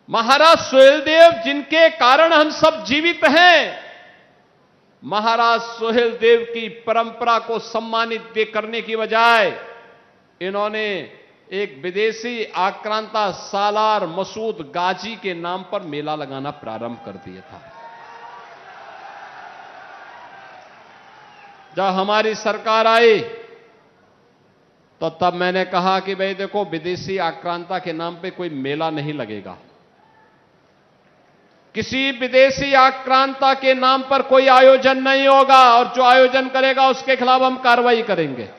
महाराज सुहेलदेव जिनके कारण हम सब जीवित हैं, महाराज सुहेलदेव की परंपरा को सम्मानित करने की बजाय इन्होंने एक विदेशी आक्रांता सालार मसूद गाजी के नाम पर मेला लगाना प्रारंभ कर दिया था। जब हमारी सरकार आई तो तब मैंने कहा कि भाई देखो, विदेशी आक्रांता के नाम पे कोई मेला नहीं लगेगा, किसी विदेशी आक्रांता के नाम पर कोई आयोजन नहीं होगा, और जो आयोजन करेगा उसके खिलाफ हम कार्रवाई करेंगे।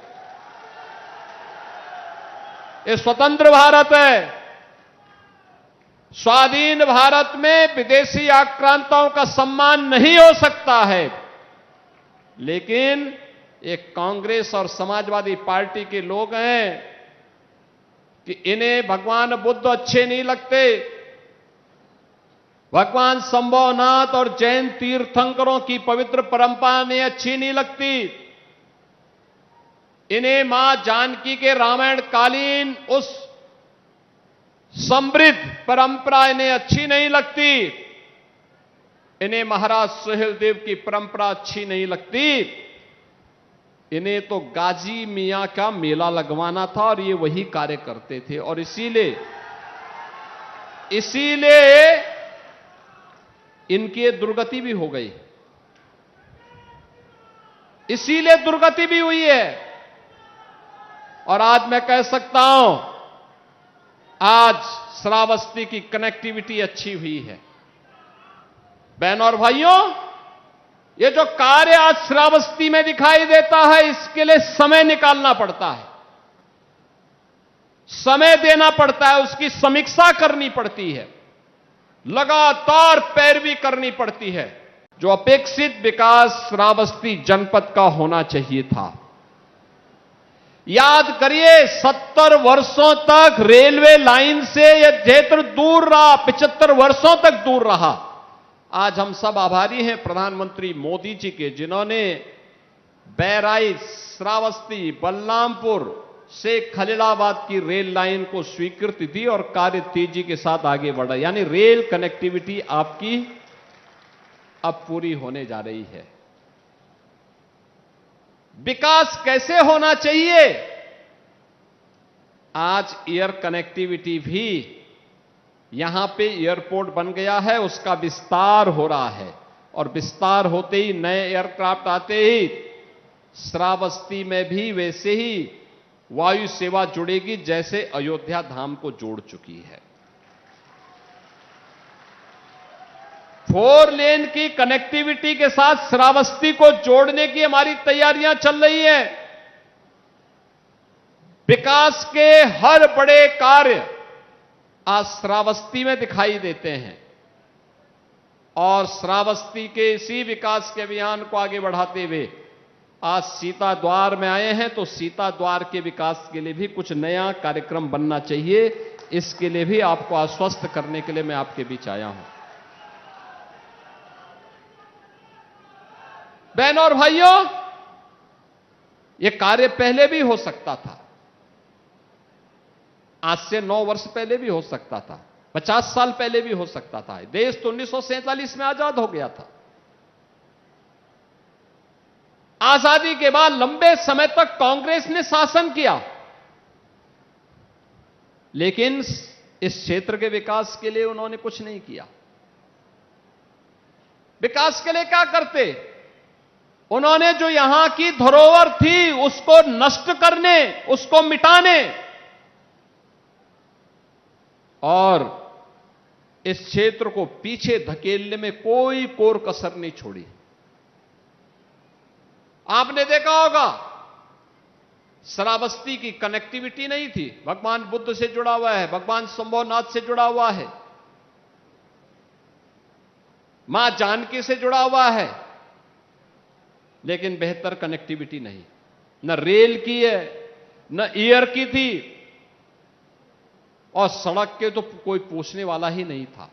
ये स्वतंत्र भारत है। स्वाधीन भारत में विदेशी आक्रांताओं का सम्मान नहीं हो सकता है, लेकिन एक कांग्रेस और समाजवादी पार्टी के लोग हैं कि इन्हें भगवान बुद्ध अच्छे नहीं लगते, भगवान शंभुनाथ और जैन तीर्थंकरों की पवित्र परंपरा ने अच्छी नहीं लगती, इन्हें मां जानकी के रामायण कालीन उस समृद्ध परंपरा इन्हें अच्छी नहीं लगती, इन्हें महाराज सुहेलदेव की परंपरा अच्छी नहीं लगती, इन्हें तो गाजी मियां का मेला लगवाना था और ये वही कार्य करते थे। और इसीलिए इनकी दुर्गति भी हो गई, इसीलिए दुर्गति भी हुई है। और आज मैं कह सकता हूं, आज श्रावस्ती की कनेक्टिविटी अच्छी हुई है। बहनों और भाइयों, ये जो कार्य आज श्रावस्ती में दिखाई देता है, इसके लिए समय निकालना पड़ता है, समय देना पड़ता है, उसकी समीक्षा करनी पड़ती है, लगातार पैरवी करनी पड़ती है। जो अपेक्षित विकास श्रावस्ती जनपद का होना चाहिए था। याद करिए, 70 वर्षों तक रेलवे लाइन से यह क्षेत्र दूर रहा, 75 वर्षों तक दूर रहा। आज हम सब आभारी हैं प्रधानमंत्री मोदी जी के, जिन्होंने बहराइच, श्रावस्ती, बलरामपुर से खलीलाबाद की रेल लाइन को स्वीकृति दी और कार्य तेजी के साथ आगे बढ़ा। यानी रेल कनेक्टिविटी आपकी अब पूरी होने जा रही है। विकास कैसे होना चाहिए? आज एयर कनेक्टिविटी भी, यहां पे एयरपोर्ट बन गया है, उसका विस्तार हो रहा है, और विस्तार होते ही, नए एयरक्राफ्ट आते ही श्रावस्ती में भी वैसे ही वायु सेवा जुड़ेगी जैसे अयोध्या धाम को जोड़ चुकी है। 4 लेन की कनेक्टिविटी के साथ श्रावस्ती को जोड़ने की हमारी तैयारियां चल रही हैं। विकास के हर बड़े कार्य आज श्रावस्ती में दिखाई देते हैं, और श्रावस्ती के इसी विकास के अभियान को आगे बढ़ाते हुए आज सीता द्वार में आए हैं, तो सीता द्वार के विकास के लिए भी कुछ नया कार्यक्रम बनना चाहिए। इसके लिए भी आपको आश्वस्त करने के लिए मैं आपके बीच आया हूं। बहनों और भाइयों, यह कार्य पहले भी हो सकता था, आज से 9 वर्ष पहले भी हो सकता था, 50 साल पहले भी हो सकता था। देश तो 1947 में आजाद हो गया था। आजादी के बाद लंबे समय तक कांग्रेस ने शासन किया, लेकिन इस क्षेत्र के विकास के लिए उन्होंने कुछ नहीं किया। विकास के लिए क्या करते? उन्होंने जो यहां की धरोहर थी उसको नष्ट करने, उसको मिटाने और इस क्षेत्र को पीछे धकेलने में कोई कोर कसर नहीं छोड़ी। आपने देखा होगा, श्रावस्ती की कनेक्टिविटी नहीं थी, भगवान बुद्ध से जुड़ा हुआ है, भगवान शंभुनाथ से जुड़ा हुआ है, मां जानकी से जुड़ा हुआ है, लेकिन बेहतर कनेक्टिविटी नहीं। न रेल की है, न एयर की थी, और सड़क के तो कोई पूछने वाला ही नहीं था।